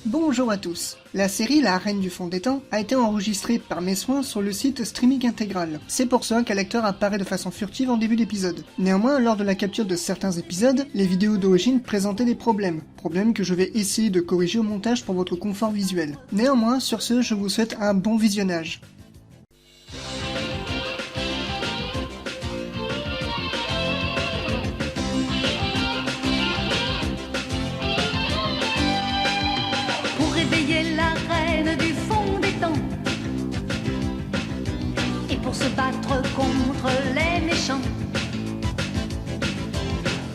Bonjour à tous. La série La Reine du Fond des Temps a été enregistrée par mes soins sur le site Streaming Intégral. C'est pour ça qu'un lecteur apparaît de façon furtive en début d'épisode. Néanmoins, lors de la capture de certains épisodes, les vidéos d'origine présentaient des problèmes. Problèmes que je vais essayer de corriger au montage pour votre confort visuel. Néanmoins, sur ce, je vous souhaite un bon visionnage. Se battre contre les méchants,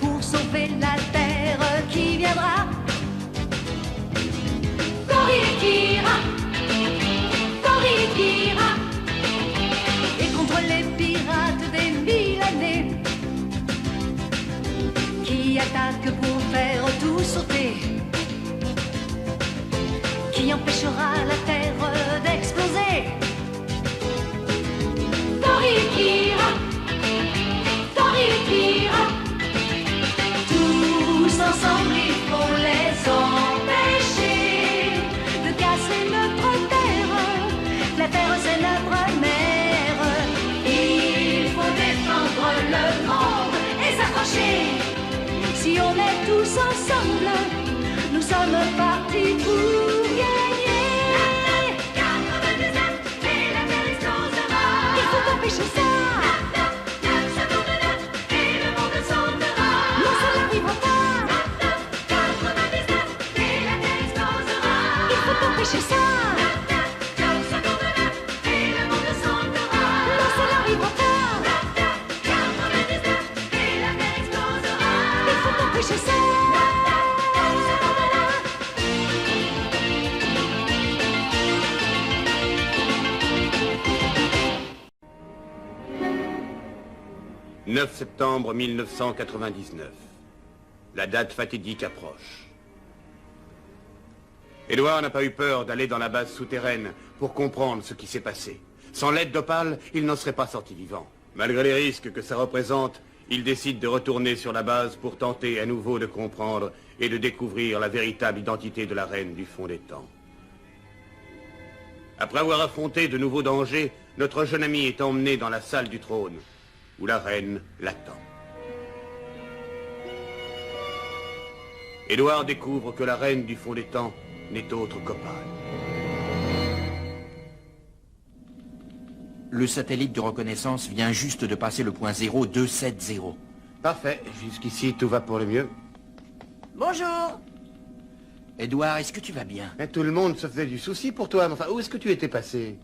pour sauver la terre qui viendra. Corrigera, corrigera, et contre les pirates des 1000 années qui attaquent pour faire tout sauter, qui empêchera la terre d'exploser. Tous ensemble il faut les empêcher de casser notre terre. La terre c'est notre mère. Il faut défendre le monde et s'accrocher. Si on est tous ensemble, nous sommes partis pour gagner. Et la terre explosera. Il faut empêcher ça. C'est ça. Et le monde s'endora. Non, ça n'arrivera pas. 99 et la terre explosera. Il faut empêcher ça. « 9 septembre 1999. La date fatidique approche. Édouard n'a pas eu peur d'aller dans la base souterraine pour comprendre ce qui s'est passé. Sans l'aide d'Opale, il n'en serait pas sorti vivant. Malgré les risques que ça représente, il décide de retourner sur la base pour tenter à nouveau de comprendre et de découvrir la véritable identité de la Reine du Fond des Temps. Après avoir affronté de nouveaux dangers, notre jeune ami est emmené dans la salle du trône, où la Reine l'attend. Édouard découvre que la Reine du Fond des Temps n'est autre qu'Opale. Le satellite de reconnaissance vient juste de passer le point 0270. Parfait, jusqu'ici tout va pour le mieux. Bonjour. Edouard, est-ce que tu vas bien? Mais tout le monde se faisait du souci pour toi, mais enfin, où est-ce que tu étais passé?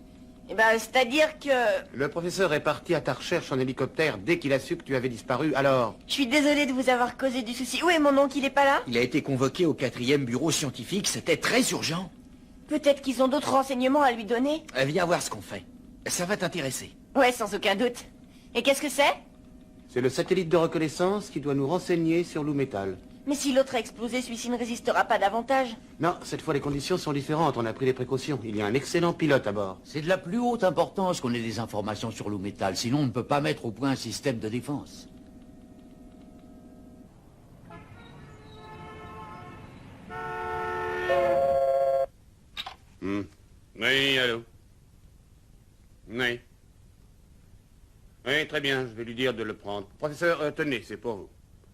Eh ben, c'est-à-dire que... Le professeur est parti à ta recherche en hélicoptère dès qu'il a su que tu avais disparu, alors... Je suis désolée de vous avoir causé du souci. Où est mon oncle, il est pas là? Il a été convoqué au 4e bureau scientifique, c'était très urgent. Peut-être qu'ils ont d'autres renseignements à lui donner. Viens voir ce qu'on fait. Ça va t'intéresser. Ouais, sans aucun doute. Et qu'est-ce que c'est? C'est le satellite de reconnaissance qui doit nous renseigner sur Lou Metal. Mais si l'autre a explosé, celui-ci ne résistera pas davantage. Non, cette fois les conditions sont différentes, on a pris des précautions. Il y a un excellent pilote à bord. C'est de la plus haute importance qu'on ait des informations sur Lou Metal, sinon on ne peut pas mettre au point un système de défense. Oui, allô? Oui. Oui, très bien, je vais lui dire de le prendre. Professeur, tenez, c'est pour vous.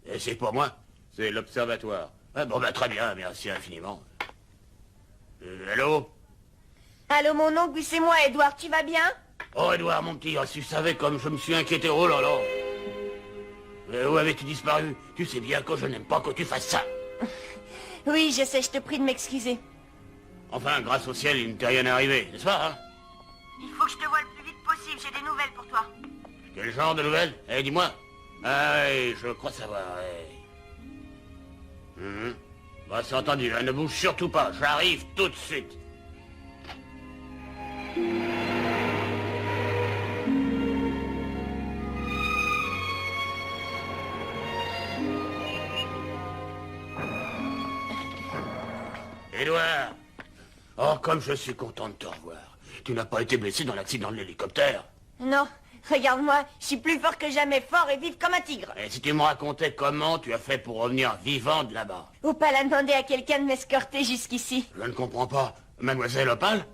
Et c'est pour moi? C'est l'observatoire. Ah, bon, bah, très bien, merci infiniment. Allô? Allô, mon oncle, oui, c'est moi, Edouard, tu vas bien? Oh, Edouard, mon petit, oh, si tu savais comme je me suis inquiété, oh là là. Où avais-tu disparu? Tu sais bien que je n'aime pas que tu fasses ça. Oui, je sais, je te prie de m'excuser. Enfin, grâce au ciel, il ne t'est rien arrivé, n'est-ce pas, hein? Il faut que je te voie le plus vite possible, j'ai des nouvelles pour toi. Quel genre de nouvelles? Eh, dis-moi. Ah, oui, je crois savoir, Bah, c'est entendu, hein, ne bouge surtout pas, j'arrive tout de suite. Édouard. Oh, comme je suis content de te revoir. Tu n'as pas été blessé dans l'accident de l'hélicoptère? Non, Regarde-moi, je suis plus fort que jamais, fort et vif comme un tigre. Et si tu me racontais comment tu as fait pour revenir vivant de là-bas? Opal a demandé à quelqu'un de m'escorter jusqu'ici. Je ne comprends pas. Mademoiselle Opal?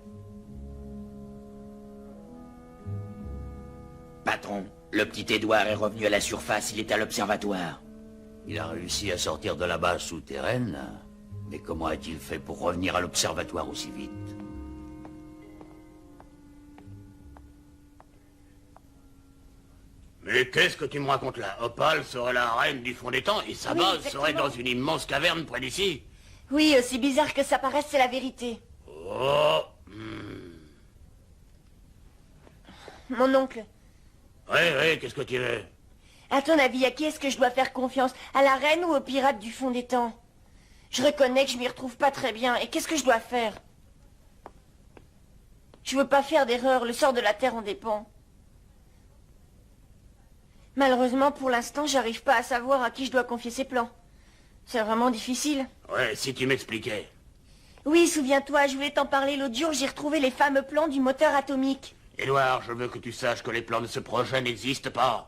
Patron, le petit Édouard est revenu à la surface, il est à l'observatoire. Il a réussi à sortir de la base souterraine, mais comment a-t-il fait pour revenir à l'observatoire aussi vite? Mais qu'est-ce que tu me racontes là? Opal serait la reine du fond des temps et sa Oui, base exactement. serait dans une immense caverne près d'ici. Oui, aussi bizarre que ça paraisse, c'est la vérité. Oh. Mon oncle, Oui, qu'est-ce que tu veux? à ton avis, à qui est-ce que je dois faire confiance? À la reine ou aux pirates du fond des temps? Je reconnais que je m'y retrouve pas très bien, et qu'est-ce que je dois faire? Je veux pas faire d'erreur, le sort de la Terre en dépend. Malheureusement, pour l'instant, j'arrive pas à savoir à qui je dois confier ces plans. C'est vraiment difficile. Ouais, si tu m'expliquais. Oui, souviens-toi, je voulais t'en parler l'autre jour, j'ai retrouvé les fameux plans du moteur atomique. Édouard, je veux que tu saches que les plans de ce projet n'existent pas.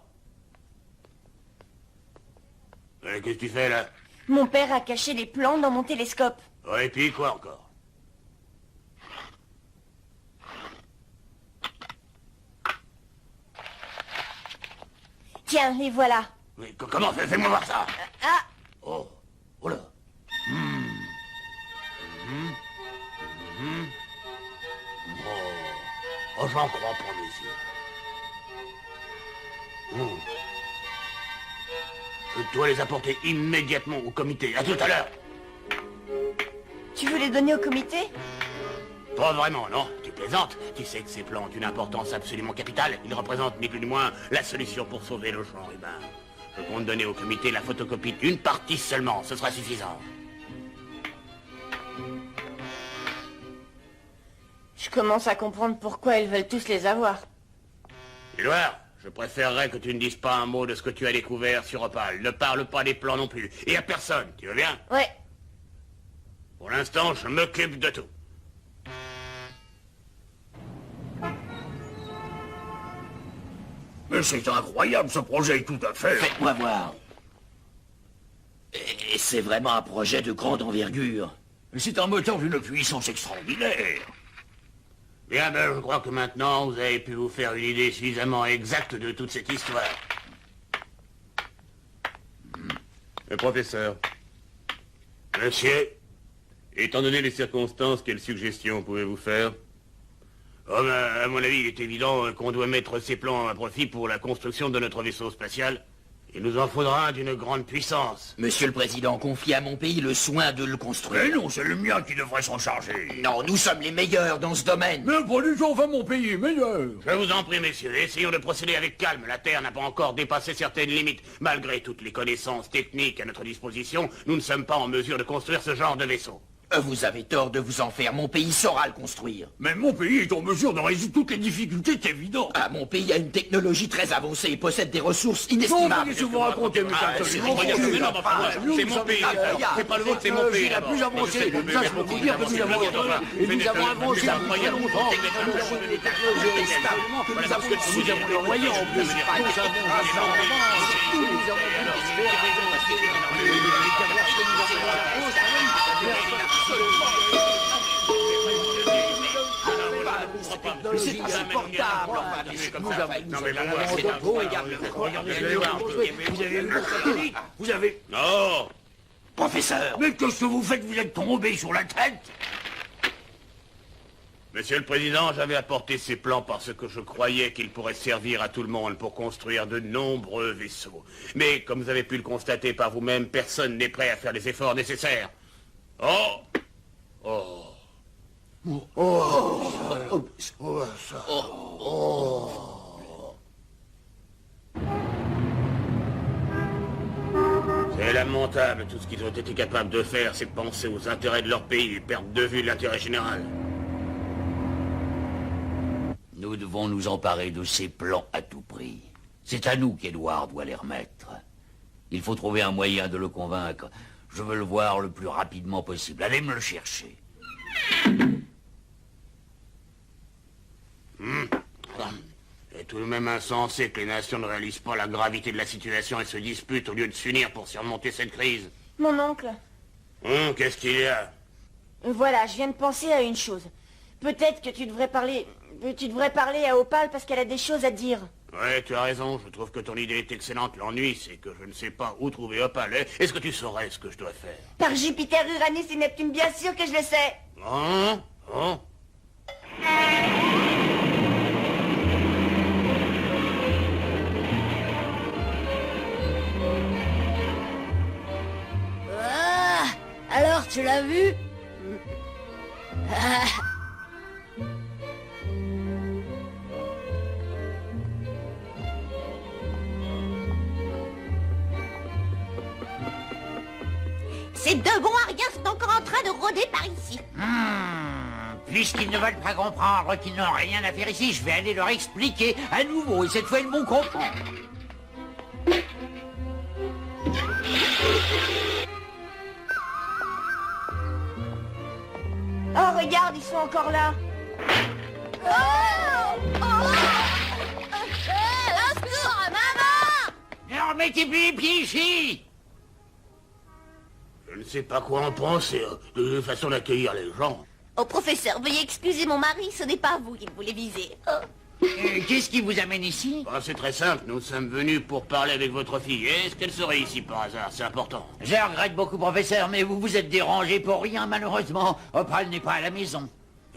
Qu'est-ce que tu fais là? Mon père a caché les plans dans mon télescope. Ouais, et puis quoi encore? Tiens, les voilà. Mais comment? Fais-moi voir ça. Ah, Oh, oh là. Oh, j'en crois pas mes yeux. Je dois les apporter immédiatement au comité. À tout à l'heure. tu veux les donner au comité? Pas vraiment, non? Tu plaisantes? Tu sais que ces plans ont une importance absolument capitale. Ils représentent ni plus ni moins la solution pour sauver le genre humain. Je compte donner au comité la photocopie d'une partie seulement. Ce sera suffisant. Je commence à comprendre pourquoi ils veulent tous les avoir. Édouard, je préférerais que tu ne dises pas un mot de ce que tu as découvert sur Opal. Ne parle pas des plans non plus. Et à personne, tu veux bien? Ouais, Pour l'instant, je m'occupe de tout. Mais c'est incroyable, ce projet est tout à fait... Faites-moi voir. Et c'est vraiment un projet de grande envergure. C'est un moteur d'une puissance extraordinaire. Bien, ben, je crois que maintenant, vous avez pu vous faire une idée suffisamment exacte de toute cette histoire. Le professeur, Monsieur? étant donné les circonstances, quelles suggestions pouvez-vous faire? Oh, ben, à mon avis, il est évident qu'on doit mettre ces plans à profit pour la construction de notre vaisseau spatial. Il nous en faudra un d'une grande puissance. Monsieur le Président, confie à mon pays le soin de le Mais construire. non, c'est le mien qui devrait s'en charger. Non, nous sommes les meilleurs dans ce domaine. Mais pas du tout, enfin mon pays est meilleur. Je vous en prie, messieurs, essayons de procéder avec calme. La Terre n'a pas encore dépassé certaines limites. Malgré toutes les connaissances techniques à notre disposition, nous ne sommes pas en mesure de construire ce genre de vaisseau. Vous avez tort de vous en faire, mon pays saura le construire. Mais mon pays est en mesure de résoudre toutes les difficultés, c'est évident. Ah, mon pays a une technologie très avancée et possède des ressources Non, inestimables. mais vous racontez, mais c'est absolument c'est ridicule. non, enfin, c'est mon pays. C'est pas le vôtre, c'est mon pays. La plus avancée, ça je peux vous dire que nous avons et nous avons avancé depuis très longtemps. Nous avons des technologies extrêmement que nous avons les moyens en plus. Nous avons C'est insupportable. Vous avez... Non! Professeur, Mais qu'est-ce que vous faites? Vous êtes tombé sur la tête? Monsieur le Président, j'avais apporté ces plans parce que je croyais qu'ils pourraient servir à tout le monde pour construire de nombreux vaisseaux. Mais comme vous avez pu le constater par vous-même, personne n'est prêt à faire les efforts nécessaires. Oh! Oh! C'est lamentable, tout ce qu'ils ont été capables de faire, c'est penser aux intérêts de leur pays et perdre de vue l'intérêt général. Nous devons nous emparer de ces plans à tout prix. C'est à nous qu'Edouard doit les remettre. Il faut trouver un moyen de le convaincre. Je veux le voir le plus rapidement possible. Allez me le chercher. Et tout de même insensé que les nations ne réalisent pas la gravité de la situation et se disputent au lieu de s'unir pour surmonter cette crise. Mon oncle, Qu'est-ce qu'il y a? voilà, je viens de penser à une chose. Peut-être que tu devrais parler à Opal parce qu'elle a des choses à te dire. Ouais, tu as raison, je trouve que ton idée est excellente. L'ennui, c'est que je ne sais pas où trouver Opal. Est-ce que tu saurais ce que je dois faire? Par Jupiter, Uranus et Neptune, bien sûr que je le sais. Oh. Ah, alors, tu l'as vu? Ah. Ces deux bons à rien sont encore en train de rôder par ici. Puisqu'ils ne veulent pas comprendre qu'ils n'ont rien à faire ici, je vais aller leur expliquer à nouveau, et cette fois ils vont comprendre. Oh, regarde, ils sont encore là. Un secours, maman! Ne remettez plus les pieds ici! Je ne sais pas quoi en penser, de façon d'accueillir les gens. Oh, professeur, veuillez excuser mon mari, ce n'est pas vous qu'il voulait viser. Oh. Qu'est-ce qui vous amène ici? C'est très simple, nous sommes venus pour parler avec votre fille. Est-ce qu'elle serait ici par hasard? C'est important. Je regrette beaucoup, professeur, mais vous vous êtes dérangé pour rien, malheureusement. Opal n'est pas à la maison.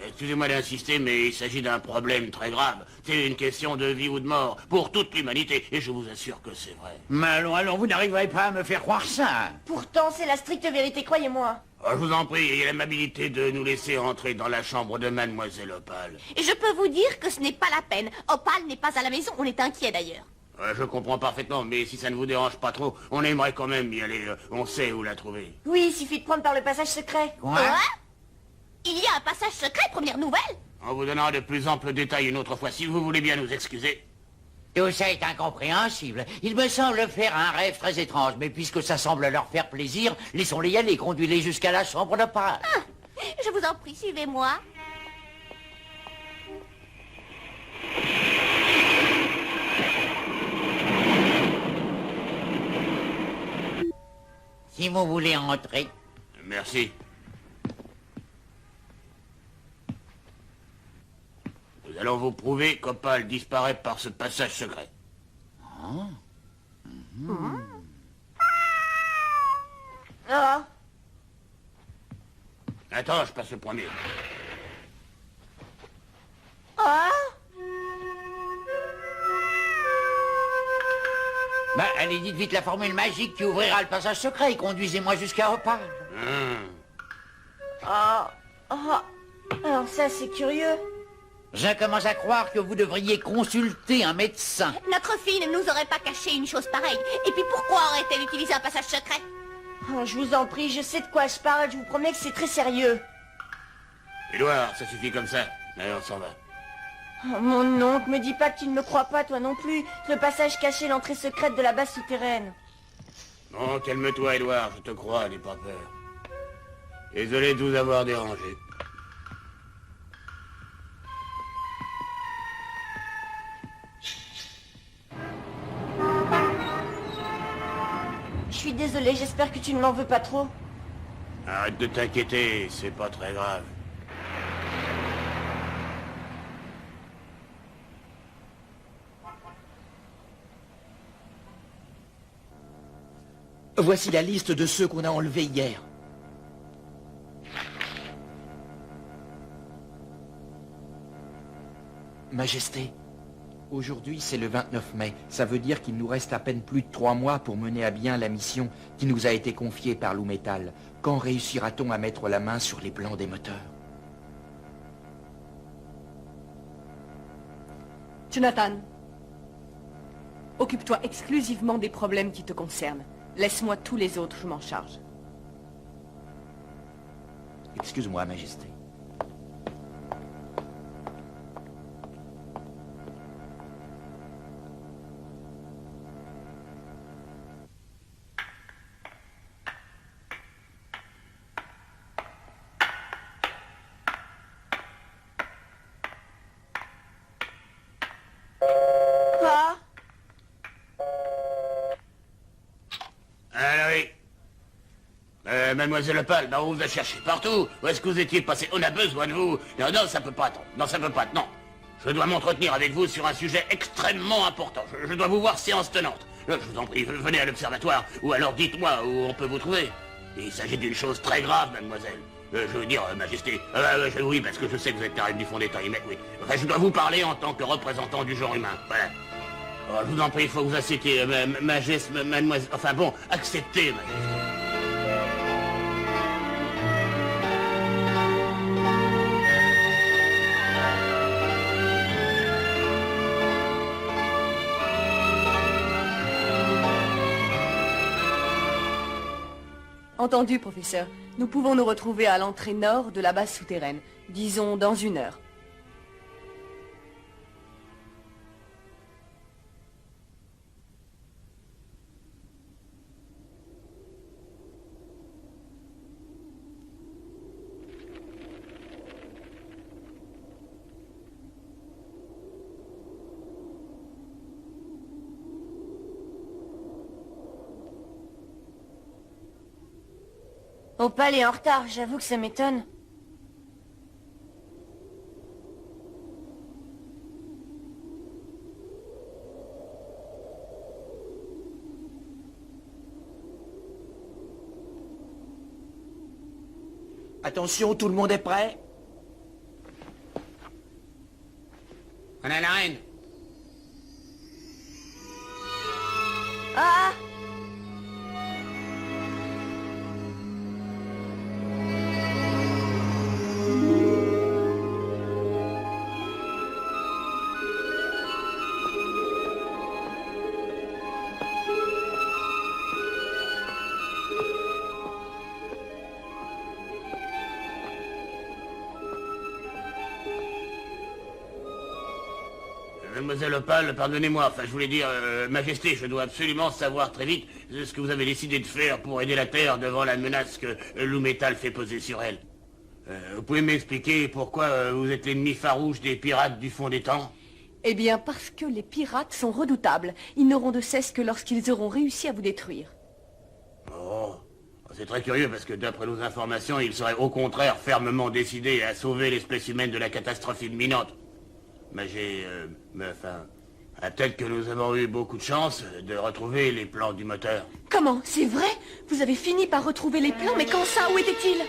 Excusez-moi d'insister, mais il s'agit d'un problème très grave. C'est une question de vie ou de mort pour toute l'humanité, et je vous assure que c'est vrai. Mais allons, vous n'arriverez pas à me faire croire ça. Pourtant, c'est la stricte vérité, croyez-moi. Je vous en prie, ayez l'amabilité de nous laisser entrer dans la chambre de Mademoiselle Opal. Et je peux vous dire que ce n'est pas la peine. Opal n'est pas à la maison, on est inquiet d'ailleurs. Je comprends parfaitement, mais si ça ne vous dérange pas trop, on aimerait quand même y aller. On sait où la trouver. Oui, il suffit de prendre par le passage secret. Quoi? Il y a un passage secret, première nouvelle. On vous donnera de plus amples détails une autre fois, si vous voulez bien nous excuser. Tout ça est incompréhensible. Il me semble faire un rêve très étrange, mais puisque ça semble leur faire plaisir, laissons-les y aller, conduis-les jusqu'à la chambre d'Opal. Je vous en prie, suivez-moi. Si vous voulez entrer. Merci. Nous allons vous prouver qu'Opal disparaît par ce passage secret. Ah, Attends, je passe le premier. ah, Bah, allez, dites vite la formule magique qui ouvrira le passage secret et conduisez-moi jusqu'à Opal. ah, ah. Alors ça, c'est curieux. Je commence à croire que vous devriez consulter un médecin. Notre fille ne nous aurait pas caché une chose pareille. Et puis pourquoi aurait-elle utilisé un passage secret? Oh, je vous en prie, je sais de quoi je parle, je vous promets que c'est très sérieux. Édouard, ça suffit comme ça. Allez, on s'en va. Oh, mon oncle, me dis pas que tu ne me crois pas, toi non plus. Le passage cachait l'entrée secrète de la base souterraine. Non, calme-toi, Édouard, je te crois, n'aie pas peur. Désolé de vous avoir dérangé. Je suis désolée, j'espère que tu ne m'en veux pas trop. Arrête de t'inquiéter, c'est pas très grave. Voici la liste de ceux qu'on a enlevés hier. Majesté, aujourd'hui c'est le 29 mai. Ça veut dire qu'il nous reste à peine plus de 3 mois pour mener à bien la mission qui nous a été confiée par Loumetal. Quand réussira-t-on à mettre la main sur les plans des moteurs? Jonathan, occupe-toi exclusivement des problèmes qui te concernent. Laisse-moi tous les autres, je m'en charge. Excuse-moi, Majesté. mademoiselle Opale, bah on vous a cherché partout. Où est-ce que vous étiez passé? On a besoin de vous. Non, non, ça peut pas attendre. Non, ça peut pas, non. Je dois m'entretenir avec vous sur un sujet extrêmement important. Je dois vous voir séance tenante. Je vous en prie, venez à l'observatoire, ou alors dites-moi où on peut vous trouver. Il s'agit d'une chose très grave, mademoiselle. Je veux dire, Majesté. Oui, parce que je sais que vous êtes la reine du fond des temps, mais oui. Enfin, je dois vous parler en tant que représentant du genre humain. Voilà. Oh, je vous en prie, il faut que vous acceptiez, Majesté, mademoiselle... Enfin bon, acceptez, Majesté. Entendu, professeur. Nous pouvons nous retrouver à l'entrée nord de la base souterraine. Disons dans 1 heure. Opale est en retard, j'avoue que ça m'étonne. Attention, tout le monde est prêt? On a la reine. Ah! Mademoiselle Opale, pardonnez-moi, enfin je voulais dire, Majesté, je dois absolument savoir très vite ce que vous avez décidé de faire pour aider la Terre devant la menace que Loumetal fait poser sur elle. Vous pouvez m'expliquer pourquoi vous êtes l'ennemi farouche des pirates du fond des temps? Eh bien, parce que les pirates sont redoutables. Ils n'auront de cesse que lorsqu'ils auront réussi à vous détruire. Oh, c'est très curieux parce que d'après nos informations, ils seraient au contraire fermement décidés à sauver l'espèce humaine de la catastrophe imminente. Mais peut-être que nous avons eu beaucoup de chance de retrouver les plans du moteur. Comment? C'est vrai? Vous avez fini par retrouver les plans, mais quand ça? Où étaient-ils?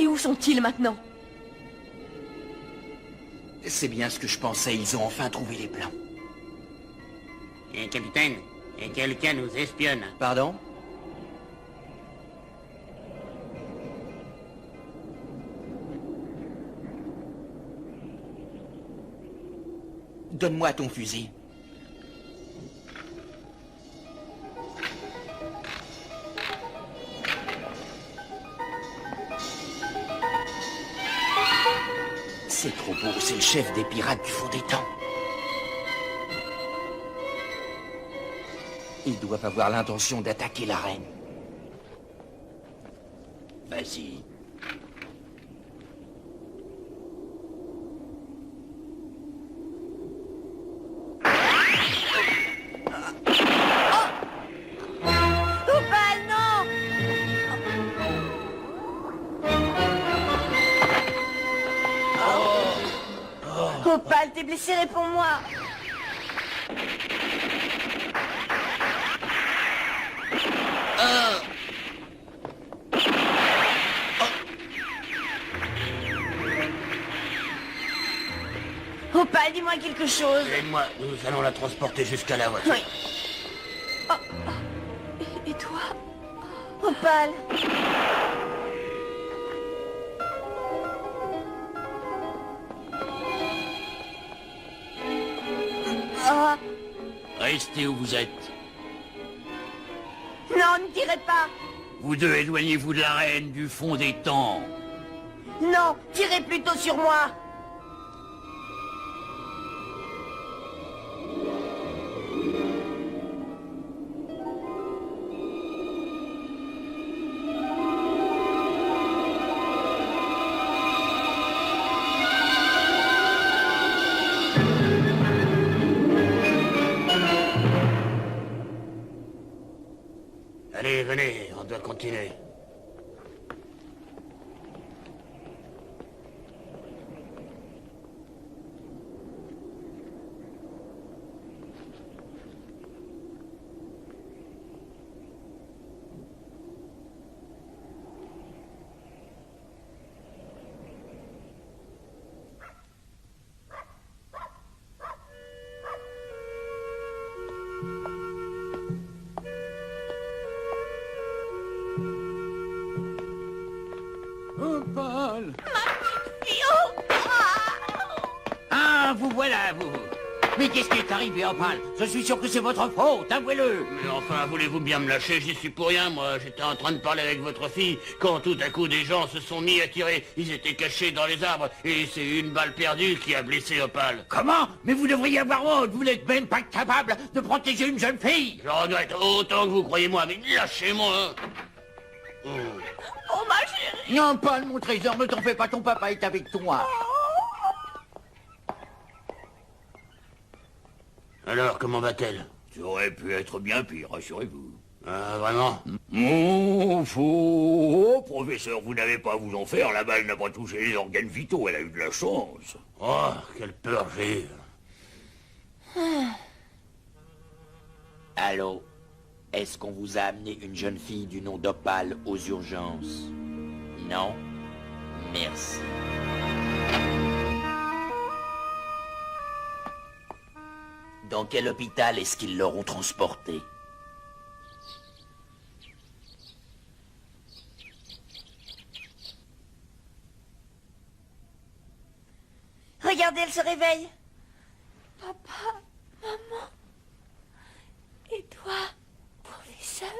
Et où sont-ils maintenant? C'est bien ce que je pensais, ils ont enfin trouvé les plans. Capitaine, quelqu'un nous espionne. Pardon? Donne-moi ton fusil. C'est trop beau, c'est le chef des pirates du fond des temps. Ils doivent avoir l'intention d'attaquer la reine. Vas-y. Opale, non! Opale, t'es blessé, réponds-moi! Opale, dis-moi quelque chose. Aide-moi, nous allons la transporter jusqu'à la voiture. Oui. Et toi? Opale. Ah, Restez où vous êtes. non, ne tirez pas. Vous deux, éloignez-vous de la reine du fond des temps. Non, tirez plutôt sur moi. Allez, venez, on doit continuer. vous voilà, vous. Mais qu'est-ce qui est arrivé, Opal? Je suis sûr que c'est votre faute, avouez-le. Mais enfin, voulez-vous bien me lâcher? J'y suis pour rien, moi. J'étais en train de parler avec votre fille, quand tout à coup des gens se sont mis à tirer. Ils étaient cachés dans les arbres, et c'est une balle perdue qui a blessé Opal. Comment? Mais vous devriez avoir honte, vous n'êtes même pas capable de protéger une jeune fille. Je regrette autant que vous croyez moi, mais lâchez-moi. Oh, ma chérie. Non, Opal, mon trésor, ne t'en fais pas, ton papa est avec toi. Alors, comment va-t-elle? Ça aurait pu être bien pire, rassurez-vous. Ah, vraiment? Oh, faux. Oh, professeur, vous n'avez pas à vous en faire, la balle n'a pas touché les organes vitaux, elle a eu de la chance. Oh, quelle peur j'ai eue. Allô? Est-ce qu'on vous a amené une jeune fille du nom d'Opal aux urgences? Non? Merci. Dans quel hôpital est-ce qu'ils l'auront transportée? Regardez, elle se réveille. Papa, maman. Et toi, professeur?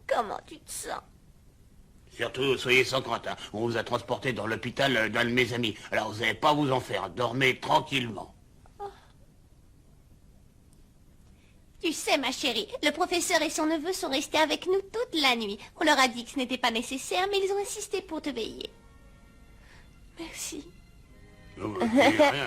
Comment tu te sens? Surtout, soyez sans crainte, hein. On vous a transporté dans l'hôpital d'un de mes amis. Alors, vous n'allez pas vous en faire. Dormez tranquillement. Tu sais, ma chérie, le professeur et son neveu sont restés avec nous toute la nuit. On leur a dit que ce n'était pas nécessaire, mais ils ont insisté pour te veiller. Merci. Non, mais rien,